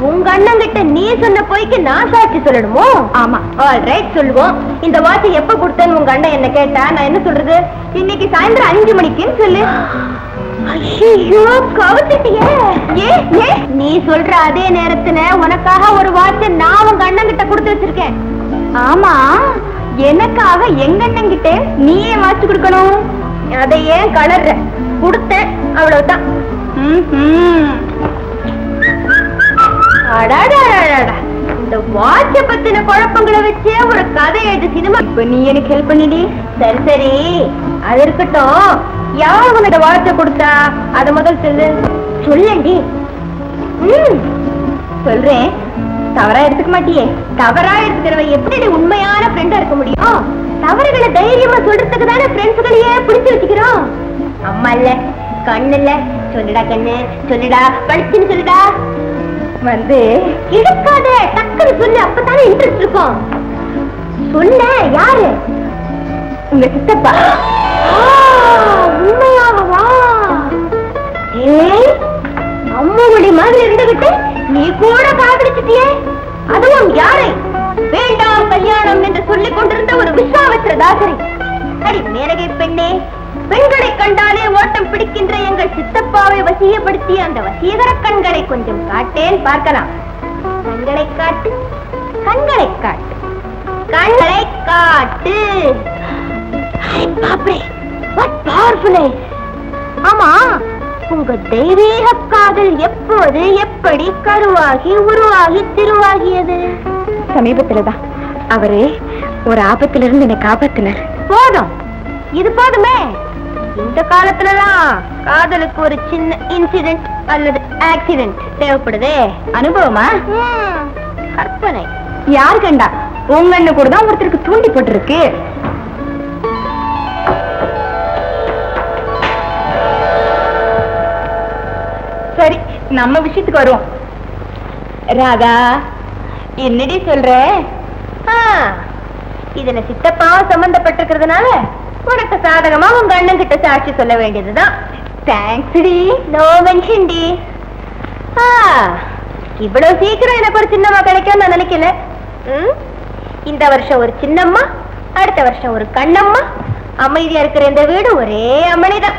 உங்க அண்ணன் கிட்ட நீ சொன்ன போய்க்கு நான் சாட்சி சொல்லணுமோ? ஆமா. ஆல்ரைட், சொல்லுவோம். இந்த வாட்ச் எப்ப கொடுத்தேன்னு உங்க அண்ணன் என்ன கேட்டா நான் என்ன சொல்றது? இன்னைக்கு சாயந்தரம் 5 மணிக்குன்னு சொல்லு. ஐயோ, கவுத்துட்டியே. நீ சொல்ற அதே நேரத்துல உனக்காக ஒரு வாட்ச் நான் உங்க அண்ணன் கிட்ட கொடுத்து வச்சிருக்கேன். ஆமா, எனக்காக எங்க அண்ணன் கிட்ட நீயே வாட்ச் கொடுக்கணும். அதை ஏன் கலர்ற? கொடுத்தேன், அவ்வளவுதான். இந்த வாட்ச பத்தின குழப்பங்களை வச்சே ஒரு கதை எழுது சினிமா. இப்ப நீ எனக்கு ஹெல்ப் பண்ணிடி. சரி சரி, அது இருக்கட்டும். யார் உனக்கு வாட்ச கொடுத்தா அத முதல் சொல்லு. சொல்லண்டி. சொல்றேன், தவறா எடுத்துக்க மாட்டியே? தவறா எடுத்துக்கிறவ எப்படி உண்மையான ஃப்ரெண்டா இருக்க முடியும்? தவறுகளை தைரியமா சொல்றதுக்கு தானே ஃப்ரெண்ட்ஸ்களையே பிடிச்சு வச்சுக்கிறோம். அம்மா இல்ல, கண்ணு இல்ல. சொல்லுடா கண்ணு, சொல்லுடா, படிச்சுன்னு சொல்லுடா. வந்து எடுக்காத, டக்குன்னு சொல்லு, அப்பதானே இன்ட்ரெஸ்ட் இருக்கும். சொல்ல. யாரு? உங்க சித்தப்பா. உண்மையாகவா? அம்முடி மாதிரி இருந்துகிட்டு நீ கூட காதலிச்சிட்டியே, அதுவும் யாரை? வேண்டாம் கல்யாணம் என்று சொல்லிக் கொண்டிருந்த ஒரு விஸ்வாமித்திர தாசரை. அடி மேனகை பெண்ணே, பெண்களை கண்டாலே ஓட்டம் பிடிக்கின்ற எங்கள் சித்தப்பாவை வசியப்படுத்தி அந்த வசீகர கண்களை கொஞ்சம் காட்டேன், பார்க்கலாம். கண்களை காட்டு, கண்களை காட்டு, கண்களை காட்டு. ஆமா, உங்க தெய்வீக காதல் எப்போது, எப்படி கருவாகி உருவாகி திருவாகியது? சமீபத்துலதான். அவரு ஒரு ஆபத்திலிருந்து என்னை காப்பாத்தினார். போதும், இது போதுமே. இந்த காலத்துலதான் காதலுக்கு ஒரு சின்ன இன்சிடென்ட் அல்லது ஆக்சிடென்ட் தேவைப்படுதே. அனுபவமா? கற்பனை. யார் கண்டா? உங்க அண்ணன் கூட தான் ஒருத்தருக்கு தூண்டி போட்டிருக்கு. சரி, நம்ம விஷயத்துக்கு வருவோம். ராதா, என்னடி சொல்ற? இதுல சித்தப்பாவ சம்பந்தப்பட்டிருக்கிறதுனால உனக்கு சாதகமா உங்க அண்ணன் கிட்ட சாட்சி சொல்ல வேண்டியதுதான். தேங்க்ஸ் டி. நோ மென்ஷன் டி. இவ்வளவு சீக்கிரம் எனக்கு ஒரு சின்னம்மா கிடைக்கும் நான் நினைக்கல. இந்த வருஷம் ஒரு சின்னம்மா, அடுத்த வருஷம் ஒரு கண்ணம்மா. அமைதியா இருக்கிற இந்த வீடு ஒரே அம்மனிதான்.